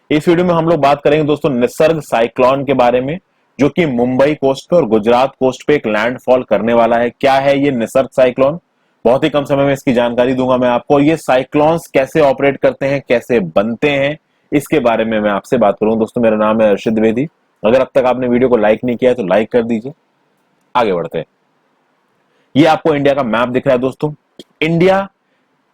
इस वीडियो में हम लोग बात करेंगे दोस्तों निसर्ग साइक्लोन के बारे में, जो कि मुंबई कोस्ट पे और गुजरात कोस्ट पे एक लैंडफॉल करने वाला है। क्या है ये निसर्ग साइक्लोन, बहुत ही कम समय में इसकी जानकारी दूंगा मैं आपको। ये साइक्लोन्स कैसे ऑपरेट करते हैं, कैसे बनते हैं, इसके बारे में मैं आपसे बात करूंगा। दोस्तों मेरा नाम है अर्षित द्विवेदी। अगर अब तक आपने वीडियो को लाइक नहीं किया है तो लाइक कर दीजिए। आगे बढ़ते हैं। ये आपको इंडिया का मैप दिख रहा है दोस्तों। इंडिया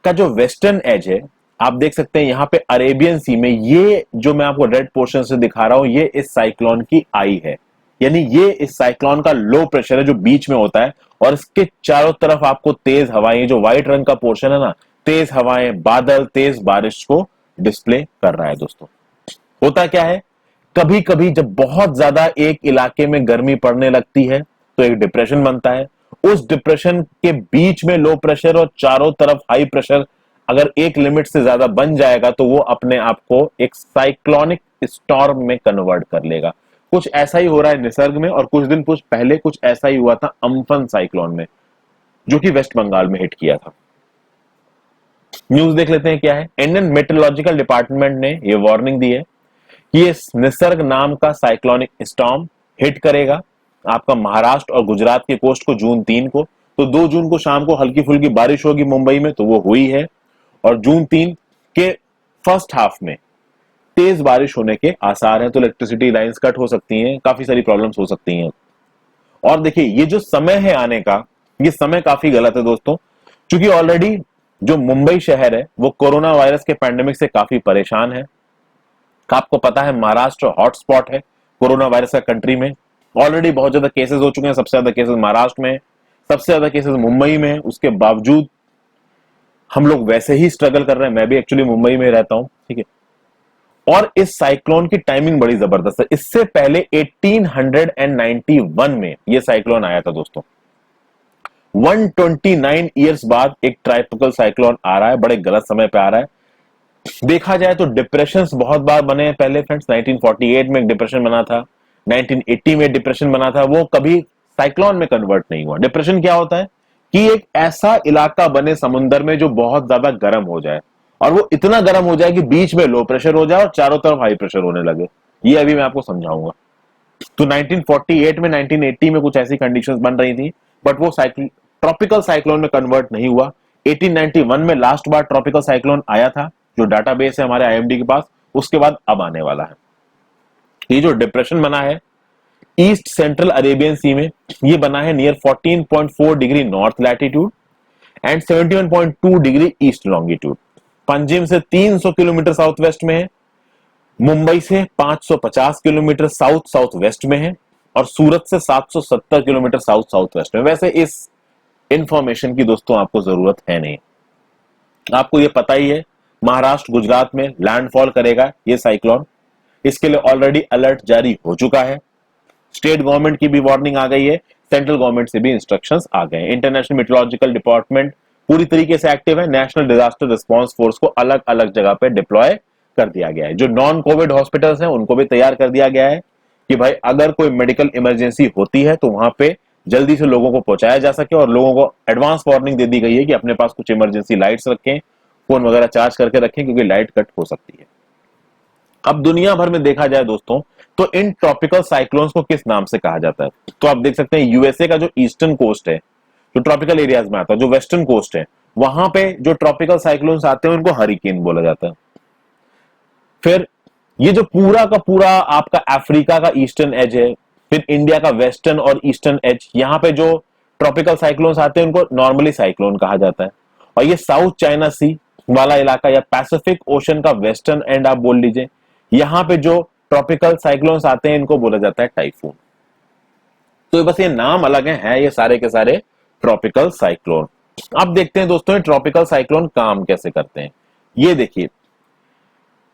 का जो वेस्टर्न एज है, आप देख सकते हैं यहाँ पे अरेबियन सी में, ये जो मैं आपको रेड पोर्शन से दिखा रहा हूं, ये इस साइक्लोन की आई है। यानी ये इस साइक्लोन का लो प्रेशर है जो बीच में होता है, और इसके चारों तरफ आपको तेज हवाएं, जो व्हाइट रंग का पोर्शन है ना, तेज हवाएं, बादल, तेज बारिश को डिस्प्ले कर रहा है दोस्तों। होता क्या है, कभी कभी जब बहुत ज्यादा एक इलाके में गर्मी पड़ने लगती है तो एक डिप्रेशन बनता है। उस डिप्रेशन के बीच में लो प्रेशर और चारों तरफ हाई प्रेशर अगर एक लिमिट से ज्यादा बन जाएगा तो वो अपने आप को एक साइक्लोनिक स्टॉर्म में कन्वर्ट कर लेगा। कुछ ऐसा ही हो रहा है निसर्ग में, और कुछ दिन पहले कुछ ऐसा ही हुआ था अम्फन साइक्लोन में, जो कि वेस्ट बंगाल में हिट किया था। न्यूज देख लेते हैं क्या है। इंडियन मेट्रोलॉजिकल डिपार्टमेंट ने यह वार्निंग दी है कि ये निसर्ग नाम का साइक्लोनिक स्टॉर्म हिट करेगा आपका महाराष्ट्र और गुजरात के कोस्ट को जून 3 को। तो 2 जून को शाम को हल्की फुल्की बारिश होगी मुंबई में, तो वो हुई है। और जून 3 के फर्स्ट हाफ में तेज बारिश होने के आसार हैं, तो इलेक्ट्रिसिटी लाइंस कट हो सकती हैं, काफी सारी प्रॉब्लम्स हो सकती हैं। और देखिए ये जो समय है आने का, ये समय काफी गलत है दोस्तों, क्योंकि ऑलरेडी जो मुंबई शहर है वो कोरोना वायरस के पैंडेमिक से काफी परेशान है। आपको पता है महाराष्ट्र हॉटस्पॉट है कोरोना वायरस का कंट्री में। ऑलरेडी बहुत ज्यादा केसेस हो चुके हैं, सबसे ज्यादा केसेस महाराष्ट्र में, सबसे ज्यादा केसेस मुंबई में। उसके बावजूद हम लोग वैसे ही स्ट्रगल कर रहे हैं। मैं भी एक्चुअली मुंबई में रहता हूं, ठीक है। और इस साइक्लोन की टाइमिंग बड़ी जबरदस्त है। इससे पहले 1891 में यह साइक्लोन आया था दोस्तों। 129 ईयर्स बाद एक ट्रॉपिकल साइक्लोन आ रहा है, बड़े गलत समय पे आ रहा है। देखा जाए तो डिप्रेशंस बहुत बार बने हैं पहले फ्रेंड्स। 1948 में एक डिप्रेशन बना था, 1980 में डिप्रेशन बना था, वो कभी साइक्लोन में कन्वर्ट नहीं हुआ। डिप्रेशन क्या होता है कि एक ऐसा इलाका बने समुद्र में जो बहुत ज्यादा गर्म हो जाए, और वो इतना गर्म हो जाए कि बीच में लो प्रेशर हो जाए और चारों तरफ हाई प्रेशर होने लगे। ये अभी मैं आपको समझाऊंगा। तो 1948 में 1980 में कुछ ऐसी कंडीशंस बन रही थी, बट वो ट्रॉपिकल साइक्लोन में कन्वर्ट नहीं हुआ। 1891 में लास्ट बार ट्रॉपिकल साइक्लोन आया था, जो डाटाबेस है हमारे आईएमडी के पास। उसके बाद अब आने वाला है। ये जो डिप्रेशन बना है ईस्ट सेंट्रल अरेबियन सी में, ये बना है near 14.4 degree north latitude and 71.2 degree east longitude. Panjim से 300 किलोमीटर साउथ वेस्ट में है, मुंबई से 550 किलोमीटर साउथ साउथ वेस्ट में है, और सूरत से 770 किलोमीटर साउथ साउथ वेस्ट में। वैसे इस इंफॉर्मेशन की दोस्तों आपको जरूरत है नहीं, आपको ये पता ही है महाराष्ट्र गुजरात में लैंडफॉल करेगा ये साइक्लोन। इसके लिए ऑलरेडी अलर्ट जारी हो चुका है। स्टेट गवर्नमेंट की भी वार्निंग आ गई है, सेंट्रल गवर्नमेंट से भी इंस्ट्रक्शंस आ गए हैं। इंटरनेशनल मेट्रोलॉजिकल डिपार्टमेंट पूरी तरीके से एक्टिव है। नेशनल डिजास्टर रिस्पांस फोर्स को अलग अलग जगह पे डिप्लॉय कर दिया गया है। जो नॉन कोविड हॉस्पिटल्स हैं उनको भी तैयार कर दिया गया है कि भाई अगर कोई मेडिकल इमरजेंसी होती है तो वहां पे जल्दी से लोगों को पहुंचाया जा सके, और लोगों को एडवांस वार्निंग दे दी गई है कि अपने पास कुछ इमरजेंसी लाइट्स रखें, फोन वगैरह चार्ज करके रखें, क्योंकि लाइट कट हो सकती है। अब दुनिया भर में देखा जाए दोस्तों तो इन ट्रॉपिकल साइक्लोन्स को किस नाम से कहा जाता है, तो आप देख सकते हैं यूएसए का जो ईस्टर्न कोस्ट है, जो ट्रॉपिकल एरियाज में आता है, जो वेस्टर्न कोस्ट है, वहां पे जो ट्रॉपिकल साइक्लोन्स आते हैं उनको हरिकेन बोला जाता है। फिर ये जो पूरा का पूरा आपका अफ्रीका का ईस्टर्न एज है, फिर इंडिया का वेस्टर्न और ईस्टर्न एज, यहां पे जो ट्रॉपिकल साइक्लोन्स आते हैं उनको नॉर्मली साइक्लोन कहा जाता है। और ये साउथ चाइना सी वाला इलाका या पैसिफिक ओशन का वेस्टर्न एंड आप बोल लीजिए, यहां पे जो ट्रॉपिकल साइक्लोन्स आते हैं इनको बोला जाता है टाइफून। तो बस ये नाम अलग है ये सारे के सारे ट्रॉपिकल साइक्लोन। अब देखते हैं दोस्तों ट्रॉपिकल साइक्लोन काम कैसे करते हैं। ये देखिए,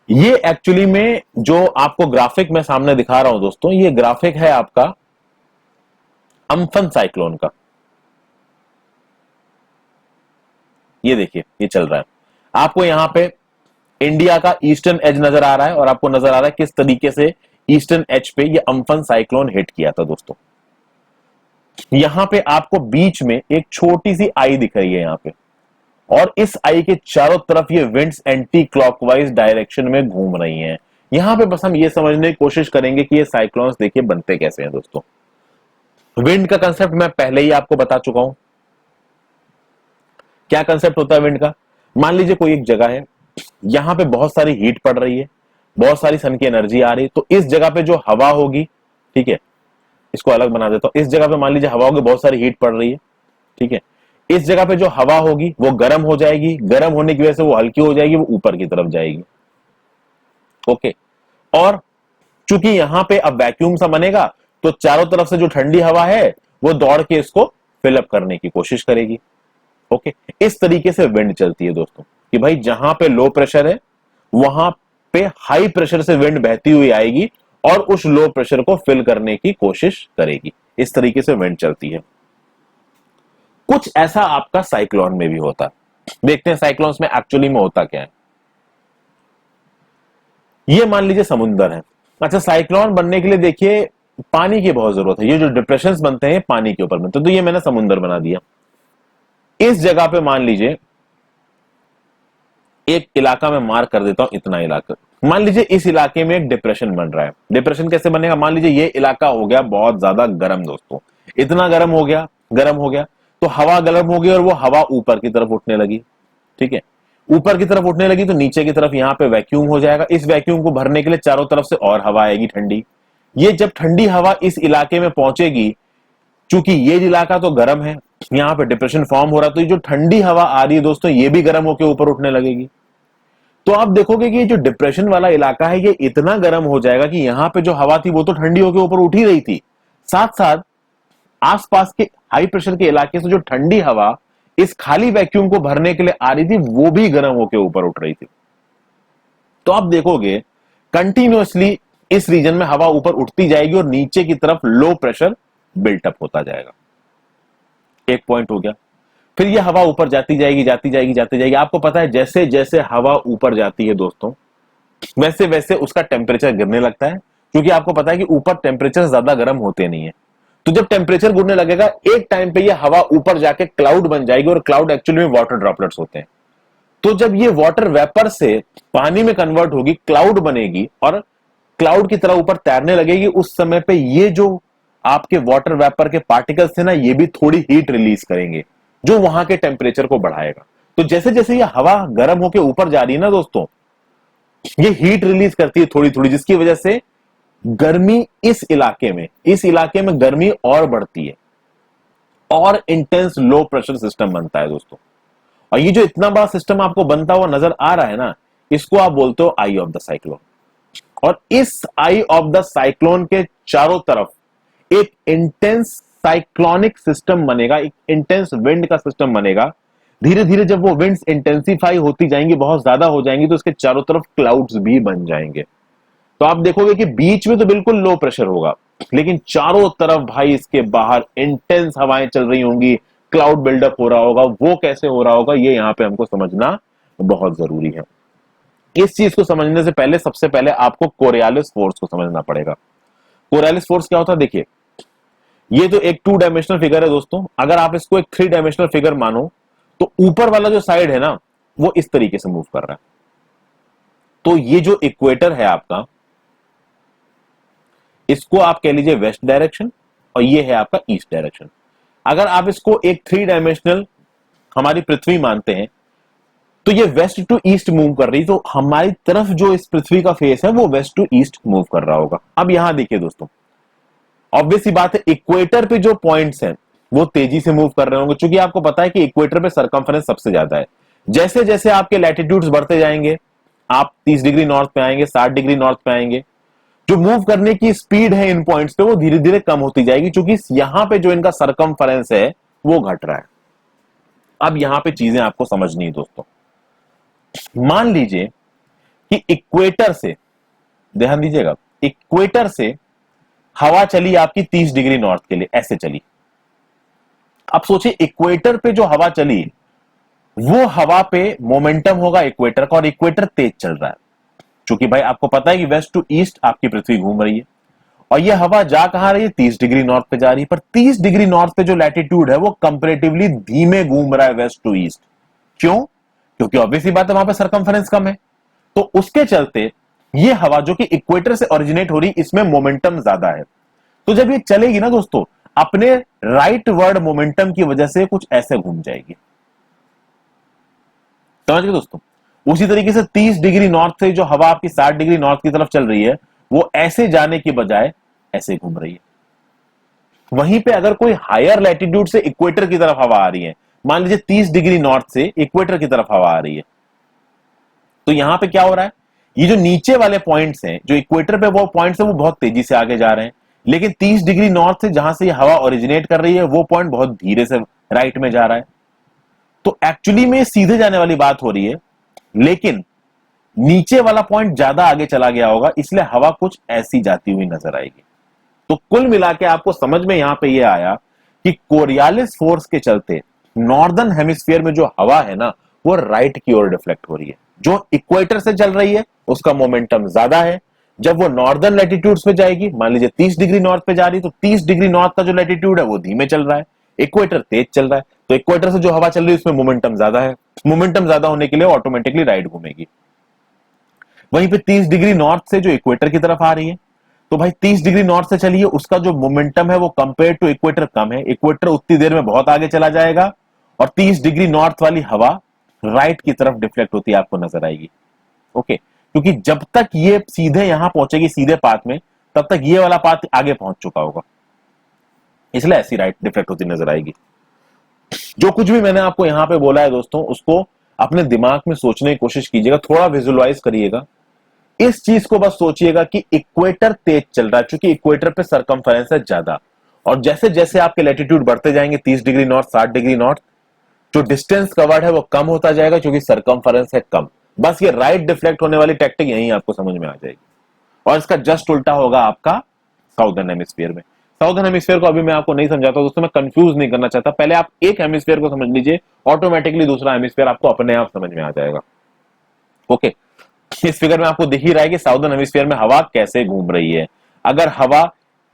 ये एक्चुअली में जो आपको ग्राफिक मैं सामने दिखा रहा हूं दोस्तों, ये ग्राफिक है आपका अम्फन साइक्लोन का। ये देखिए ये चल रहा है, आपको यहां पे इंडिया का ईस्टर्न एज नजर आ रहा है, और आपको नजर आ रहा है किस तरीके से ईस्टर्न एज पे ये अम्फन साइक्लोन हिट किया था दोस्तों। यहां पे आपको बीच में एक छोटी सी आई दिख रही है यहां पे, और इस आई के चारों तरफ ये विंड्स एंटी क्लॉकवाइज डायरेक्शन में घूम रही हैं। यहां पे बस हम ये समझने की कोशिश करेंगे कि ये साइक्लोन्स देखिए बनते कैसे हैं दोस्तों। विंड का कंसेप्ट मैं पहले ही आपको बता चुका हूं। क्या कंसेप्ट होता है विंड का? मान लीजिए कोई एक जगह है, यहां पे बहुत सारी हीट पड़ रही है, बहुत सारी सन की एनर्जी आ रही है, तो इस जगह पे जो हवा होगी, ठीक है, इसको अलग बना देता हूं। इस जगह पे मान लीजिए हवा होगी, बहुत सारी हीट पड़ रही है, ठीक है, इस जगह पे जो हवा होगी वो गर्म हो जाएगी, गर्म होने की वजह से वो हल्की हो जाएगी, वो ऊपर की तरफ जाएगी। ओके, और चूंकि यहां पे अब वैक्यूम सा बनेगा, तो चारों तरफ से जो ठंडी हवा है वो दौड़ के इसको फिलअप करने की कोशिश करेगी। ओके, इस तरीके से विंड चलती है दोस्तों, कि भाई जहां पे लो प्रेशर है वहां पे हाई प्रेशर से विंड बहती हुई आएगी और उस लो प्रेशर को फिल करने की कोशिश करेगी। इस तरीके से विंड चलती है। कुछ ऐसा आपका साइक्लोन में भी होता है। देखते हैं साइक्लोन्स में एक्चुअली में होता क्या है। ये मान लीजिए समुंदर है। अच्छा, साइक्लोन बनने के लिए देखिए पानी की बहुत जरूरत है। ये जो डिप्रेशंस बनते हैं पानी के ऊपर बनते हैं, तो ये मैंने समुंदर बना दिया। इस जगह पे मान लीजिए एक इलाका में मार्क कर देता हूं, इतना इलाका। मान लीजिए इस इलाके में एक डिप्रेशन बन रहा है। डिप्रेशन कैसे बनेगा? मान लीजिए ये इलाका हो गया बहुत ज्यादा गर्म दोस्तों, इतना गर्म हो गया, गर्म हो गया, तो हवा गर्म हो गई और वो हवा ऊपर की तरफ उठने लगी। ठीक है, ऊपर की तरफ उठने लगी तो नीचे की तरफ यहां पे वैक्यूम हो जाएगा। इस वैक्यूम को भरने के लिए चारों तरफ से और हवा आएगी ठंडी। ये जब ठंडी हवा इस इलाके में पहुंचेगी, चूंकि ये इलाका तो गर्म है, यहां पे डिप्रेशन फॉर्म हो रहा है, तो ये जो ठंडी हवा आ रही है दोस्तों, ये भी गर्म होकर ऊपर उठने लगेगी। तो आप देखोगे कि ये जो डिप्रेशन वाला इलाका है ये इतना गर्म हो जाएगा कि यहां पे जो हवा थी वो तो ठंडी होकर ऊपर उठ ही रही थी, साथ साथ आसपास के हाई प्रेशर के इलाके से जो ठंडी हवा इस खाली वैक्यूम को भरने के लिए आ रही थी वो भी गर्म होकर ऊपर उठ रही थी। तो आप देखोगे कंटिन्यूअसली इस रीजन में हवा ऊपर उठती जाएगी और नीचे की तरफ लो प्रेशर बिल्टअप होता जाएगा। एक पॉइंट हो गया। फिर ये हवा ऊपर जाती जाएगी, जाती जाएगी, जाती जाएगी। आपको पता है जैसे जैसे हवा ऊपर जाती है दोस्तों, वैसे वैसे उसका टेम्परेचर गिरने लगता है, क्योंकि आपको पता है कि ऊपर टेम्परेचर ज्यादा गर्म होते नहीं है। तो जब टेम्परेचर गिरने लगेगा, एक टाइम पे ये हवा ऊपर जाके क्लाउड बन जाएगी, और क्लाउड एक्चुअली में वाटर ड्रॉपलेट्स होते हैं। तो जब ये वाटर वेपर से पानी में कन्वर्ट होगी, क्लाउड बनेगी और क्लाउड की तरह ऊपर तैरने लगेगी, उस समय पे ये जो आपके वाटर वेपर के पार्टिकल्स थे ना, ये भी थोड़ी हीट रिलीज करेंगे, जो वहां के टेम्परेचर को बढ़ाएगा। तो जैसे जैसे ये हवा गर्म होकर ऊपर जा रही है ना दोस्तों, ये हीट रिलीज करती है थोड़ी थोड़ी, जिसकी वजह से गर्मी इस इलाके में गर्मी और बढ़ती है और इंटेंस लो प्रेशर सिस्टम बनता है दोस्तों। और ये जो इतना बड़ा सिस्टम आपको बनता हुआ नजर आ रहा है ना, इसको आप बोलते हो आई ऑफ द साइक्लोन। और इस आई ऑफ द साइक्लोन के चारों तरफ एक इंटेंस साइक्लोनिक सिस्टम बनेगा, एक इंटेंस विंड का सिस्टम बनेगा। धीरे धीरे जब वो विंड्स इंटेंसिफाई होती जाएंगी, बहुत ज्यादा हो जाएंगी, तो इसके चारों तरफ क्लाउड्स भी बन जाएंगे। तो आप देखोगे कि बीच में तो बिल्कुल लो प्रेशर होगा, लेकिन चारों तरफ भाई इसके बाहर इंटेंस हवाएं चल रही होंगी, क्लाउड बिल्डअप हो रहा होगा। वो कैसे हो रहा होगा ये यहां पे हमको समझना बहुत जरूरी है। इस चीज को समझने से पहले सबसे पहले आपको कोरियालिस फोर्स को समझना पड़ेगा। कोरियालिस फोर्स क्या होता है? देखिए, ये जो एक 2 डायमेंशनल फिगर है दोस्तों, अगर आप इसको एक 3 डायमेंशनल फिगर मानो, तो ऊपर वाला जो साइड है ना, वो इस तरीके से मूव कर रहा है। तो ये जो इक्वेटर है आपका, इसको आप कह लीजिए वेस्ट डायरेक्शन, और ये है आपका ईस्ट डायरेक्शन। अगर आप इसको एक 3 डायमेंशनल हमारी पृथ्वी मानते हैं, तो ये वेस्ट टू ईस्ट मूव कर रही, तो हमारी तरफ जो इस पृथ्वी का फेस है वो वेस्ट टू ईस्ट मूव कर रहा होगा। अब यहां देखिए दोस्तों, ऑब्वियस सी बात है, इक्वेटर पे जो पॉइंट्स हैं वो तेजी से मूव कर रहे होंगे, क्योंकि आपको पता है कि इक्वेटर पे सरकमफेरेंस सबसे ज्यादा है। जैसे जैसे आपके लैटिट्यूड्स बढ़ते जाएंगे, आप 30 डिग्री नॉर्थ पे आएंगे, 60 डिग्री नॉर्थ पे आएंगे, जो मूव करने की स्पीड है इन पॉइंट्स पे वो धीरे धीरे कम होती जाएगी, क्योंकि यहां पे जो इनका सरकमफेरेंस है वो घट रहा है। अब यहां पे चीजें आपको समझनी है दोस्तों। मान लीजिए कि इक्वेटर से, ध्यान दीजिएगा, इक्वेटर से हवा चली आपकी 30 डिग्री नॉर्थ के लिए, ऐसे चली। अब सोचिए इक्वेटर पे जो हवा चली, वो हवा पे मोमेंटम होगा इक्वेटर का, और इक्वेटर तेज चल रहा है, क्योंकि भाई आपको पता है कि वेस्ट टू ईस्ट आपकी पृथ्वी घूम रही है, और ये हवा जा कहां रही है? 30 डिग्री नॉर्थ पे जा रही है। पर 30 डिग्री नॉर्थ पे जो लैटिट्यूड है वो कंपैरेटिवली धीमे घूम रहा है वेस्ट टू ईस्ट। क्यों? क्योंकि ऑब्वियसली बात है वहां पे सरकमफेरेंस कम है। तो उसके चलते ये हवा जो कि इक्वेटर से ओरिजिनेट हो रही, इसमें मोमेंटम ज्यादा है। तो जब ये चलेगी ना दोस्तों, अपने राइट वर्ड मोमेंटम की वजह से कुछ ऐसे घूम जाएगी। समझ गए दोस्तों? उसी तरीके से 30 डिग्री नॉर्थ से जो हवा आपकी 60 डिग्री नॉर्थ की तरफ चल रही है, वो ऐसे जाने की बजाय ऐसे घूम रही है। वहीं पे अगर कोई हायर लैटिट्यूड से इक्वेटर की तरफ हवा आ रही है, मान लीजिए 30 डिग्री नॉर्थ से इक्वेटर की तरफ हवा आ रही है, तो यहां पे क्या हो रहा है, ये जो नीचे वाले पॉइंट्स हैं, जो इक्वेटर पे वो पॉइंट्स हैं, वो बहुत तेजी से आगे जा रहे हैं। लेकिन 30 डिग्री नॉर्थ से जहां से ये हवा ओरिजिनेट कर रही है, वो पॉइंट बहुत धीरे से राइट में जा रहा है। तो एक्चुअली में सीधे जाने वाली बात हो रही है, लेकिन नीचे वाला पॉइंट ज्यादा आगे चला गया होगा, इसलिए हवा कुछ ऐसी जाती हुई नजर आएगी। तो कुल मिला के आपको समझ में यहां पे ये आया कि कोरियालिस फोर्स के चलते नॉर्दर्न हेमिस्फीयर में जो हवा है ना, वो राइट की ओर डिफ्लेक्ट हो रही है। जो इक्वेटर से चल रही है उसका मोमेंटम ज्यादा है। जब वो नॉर्दर्न लैटिट्यूड्स पे जाएगी, मान लीजिए 30 डिग्री नॉर्थ पे जा रही है, तो 30 डिग्री नॉर्थ का जो लैटिट्यूड है वो धीमे चल रहा है, इक्वेटर तेज चल रहा है। तो इक्वेटर से जो हवा चल रही है उसमें मोमेंटम ज्यादा है। मोमेंटम ज्यादा होने के लिए ऑटोमेटिकली राइट घूमेगी। वहीं पे 30 डिग्री नॉर्थ से जो इक्वेटर की तरफ आ रही है, तो भाई 30 डिग्री नॉर्थ से चलिए, उसका जो मोमेंटम है वो कंपेयर टू इक्वेटर कम है। इक्वेटर उतनी देर में बहुत आगे चला जाएगा और 30 डिग्री नॉर्थ वाली हवा राइट की तरफ डिफ्लेक्ट होती है आपको नजर आएगी। ओके, क्योंकि जब तक ये सीधे यहां पहुंचेगी सीधे पाथ में, तब तक ये वाला पाथ आगे पहुंच चुका होगा, इसलिए ऐसी राइट डिफ्लेक्ट होती नजर आएगी। जो कुछ भी मैंने आपको यहां पे बोला है दोस्तों, उसको अपने दिमाग में सोचने की कोशिश कीजिएगा, थोड़ा विजुअलाइज करिएगा। इस चीज को बस सोचिएगा कि इक्वेटर तेज चल रहा है, क्योंकि इक्वेटर पे सरकमफेरेंस है ज्यादा, और जैसे जैसे आपके लैटिट्यूड बढ़ते जाएंगे 30 डिग्री नॉर्थ 60 डिग्री नॉर्थ, जो डिस्टेंस कवर्ड है वो कम होता जाएगा, क्योंकि सरकमफेरेंस है कम। बस ये राइट डिफ्लेक्ट होने वाली टैक्टिक यहीं आपको समझ में आ जाएगी। और इसका जस्ट उल्टा होगा आपका साउदर्न हेमिस्फीयर में। साउदर्न हेमिस्फीयर को अभी मैं आपको नहीं समझाता दोस्तों, मैं कंफ्यूज नहीं करना चाहता। पहले आप एक हेमिस्फीयर को समझ लीजिए, ऑटोमेटिकली दूसरा हेमिस्फीयर आपको अपने आप समझ में आ जाएगा। ओके, इस फिगर में आपको दिख ही रहा है कि साउदर्न हेमिस्फीयर में हवा कैसे घूम रही है। अगर हवा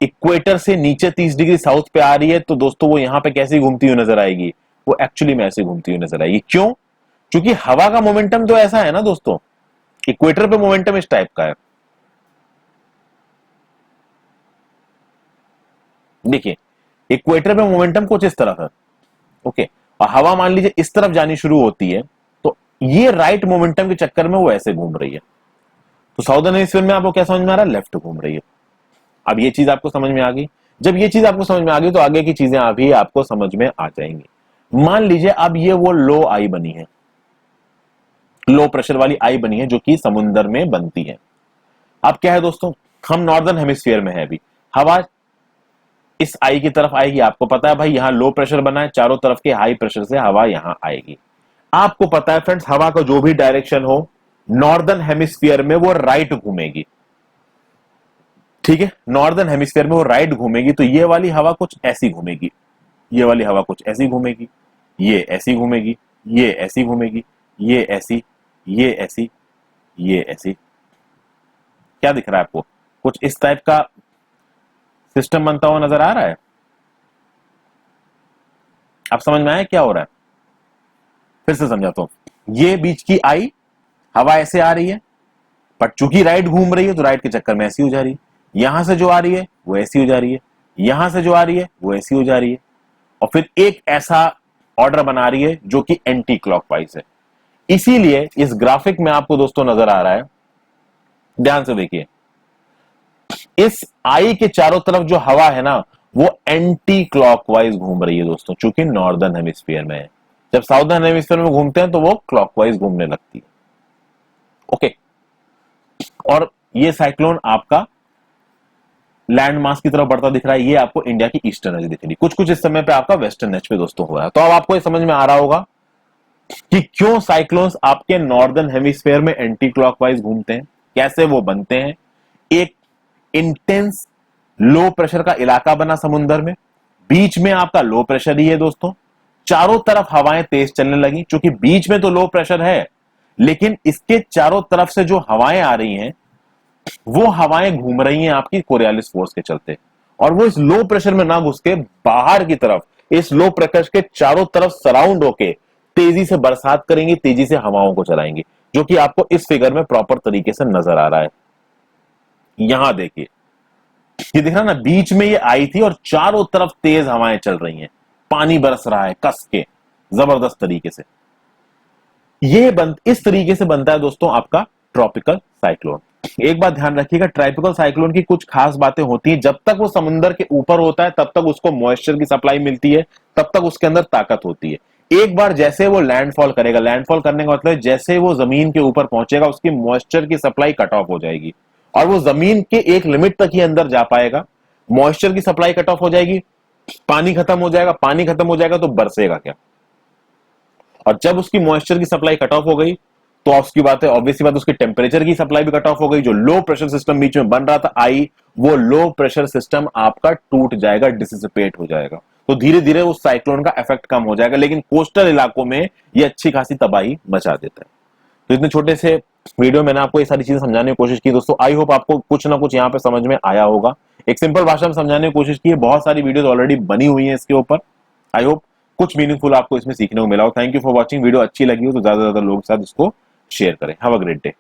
इक्वेटर से नीचे 30 डिग्री साउथ पे आ रही है, तो दोस्तों वो यहां पे कैसी घूमती हुई नजर आएगी, वो एक्चुअली में ऐसे घूमती हुई नजर आएगी। क्यों? क्योंकि हवा का मोमेंटम तो ऐसा है ना दोस्तों, इक्वेटर पे मोमेंटम इस टाइप का है। देखिए, इक्वेटर पे मोमेंटम कुछ इस तरफ है। ओके, और हवा मान लीजिए इस तरफ जानी शुरू होती है, तो ये राइट मोमेंटम के चक्कर में वो ऐसे घूम रही है। तो साउदर्न हेमिस्फीयर में आपको क्या समझ में आ रहा है, लेफ्ट घूम रही है। अब ये चीज आपको समझ में आ गई। जब ये चीज आपको समझ में आ गई, तो आगे की चीजें अभी आपको समझ में आ जाएंगी। मान लीजिए अब ये वो लो आई बनी है, लो प्रेशर वाली आई बनी है, जो कि समुद्र में बनती है। अब क्या है दोस्तों, हम नॉर्दर्न हेमिस्फीयर में है अभी, हवा इस आई की तरफ आएगी। आपको पता है भाई यहां लो प्रेशर बना है, चारों तरफ के हाई प्रेशर से हवा यहां आएगी। आपको पता है फ्रेंड्स, हवा का जो भी डायरेक्शन हो नॉर्दर्न हेमिस्फीयर में वो राइट घूमेगी। ठीक है, नॉर्दर्न हेमिस्फीयर में वो राइट घूमेगी, तो ये वाली हवा कुछ ऐसी घूमेगी, ये वाली हवा कुछ ऐसी घूमेगी, ये ऐसी घूमेगी, ये ऐसी घूमेगी, ये ऐसी, ये ऐसी, ये ऐसी। क्या दिख रहा है आपको? कुछ इस टाइप का सिस्टम बनता हुआ नजर आ रहा है। आप समझ में आया क्या हो रहा है? फिर से समझाता हूं। ये बीच की आई हवा ऐसे आ रही है, बट चूंकि राइट घूम रही है तो राइट के चक्कर में ऐसी हो जा रही है। यहां से जो आ रही है वो ऐसी हो जा रही है, यहां से जो आ रही है वो ऐसी हो जा रही है, और फिर एक ऐसा ऑर्डर बना रही है जो कि एंटी क्लॉकवाइज है। इसीलिए इस ग्राफिक में आपको दोस्तों नजर आ रहा है, ध्यान से देखिए, इस आई के चारों तरफ जो हवा है ना, वो एंटी क्लॉकवाइज घूम रही है दोस्तों, चूंकि नॉर्दर्न हेमिस्फीयर में है। जब साउदर्न हेमिस्फीयर में घूमते हैं तो वो क्लॉकवाइज घूमने लगती है। ओके, और ये साइक्लोन आपका लैंड मास की तरफ बढ़ता दिख रहा है। ये आपको इंडिया की ईस्टर्न एज दिख रही है, कुछ कुछ इस समय पे आपका वेस्टर्न एज पे दोस्तों हो रहा है। तो अब आपको ये समझ में आ रहा होगा कि क्यों साइक्लोन्स आपके नॉर्दर्न हेमिस्फीयर में एंटी क्लॉकवाइज घूमते हैं, कैसे वो बनते हैं। एक इंटेंस लो प्रेशर का इलाका बना समुद्र में, बीच में आपका लो प्रेशर ही है दोस्तों, चारों तरफ हवाएं तेज चलने लगी। क्योंकि बीच में तो लो प्रेशर है, लेकिन इसके चारों तरफ से जो हवाएं आ रही हैं, वो हवाएं घूम रही हैं आपकी कोरियालिस फोर्स के चलते, और वो इस लो प्रेशर में ना घुस के बाहर की तरफ इस लो प्रेशर के चारों तरफ सराउंड होके तेजी से बरसात करेंगी, तेजी से हवाओं को चलाएंगी, जो कि आपको इस फिगर में प्रॉपर तरीके से नजर आ रहा है। यहां देखिए, ये दिख रहा ना, बीच में ये आई थी और चारों तरफ तेज हवाएं चल रही हैं, पानी बरस रहा है कस के जबरदस्त तरीके से। इस तरीके से बनता है दोस्तों आपका ट्रॉपिकल साइक्लोन। एक बात ध्यान रखिएगा, ट्रॉपिकल साइक्लोन की कुछ खास बातें होती हैं। जब तक वो समुद्र के ऊपर होता है तब तक उसको मॉइस्चर की सप्लाई मिलती है, तब तक उसके अंदर ताकत होती है। एक बार जैसे वो लैंडफॉल करेगा, लैंडफॉल करने का मतलब जैसे वो जमीन के ऊपर पहुंचेगा उसकी मॉइस्चर की सप्लाई कट ऑफ हो जाएगी और वो जमीन के एक लिमिट तक ही अंदर जा पाएगा। मॉइस्चर की सप्लाई कट ऑफ हो जाएगी, पानी खत्म हो जाएगा, पानी खत्म हो जाएगा तो बरसेगा क्या। और जब उसकी मॉइस्चर की सप्लाई कट ऑफ हो गई तो उसकी बात है, ऑब्वियसली बात, उसकी टेम्परेचर की सप्लाई भी कट ऑफ हो गई। जो लो प्रेशर सिस्टम बीच में बन रहा था आई, वो लो प्रेशर सिस्टम आपका टूट जाएगा, डिसिसिपेट हो जाएगा। तो धीरे धीरे उस साइक्लोन का इफेक्ट कम हो जाएगा, लेकिन कोस्टल इलाकों में ये अच्छी खासी तबाही मचा देता है। तो इतने छोटे से वीडियो मैंने आपको ये सारी चीजें समझाने की कोशिश की दोस्तों। आई होप आपको कुछ ना कुछ यहाँ पे समझ में आया होगा। एक सिंपल भाषा में समझाने की कोशिश की है, बहुत सारी वीडियोस ऑलरेडी बनी हुई हैं इसके ऊपर। आई होप कुछ मीनिंगफुल आपको इसमें सीखने को मिला हो। Thank you for watching. Video अच्छी लगी हो तो ज्यादा से ज्यादा लोगों के साथ इसको शेयर करें। Have a great day.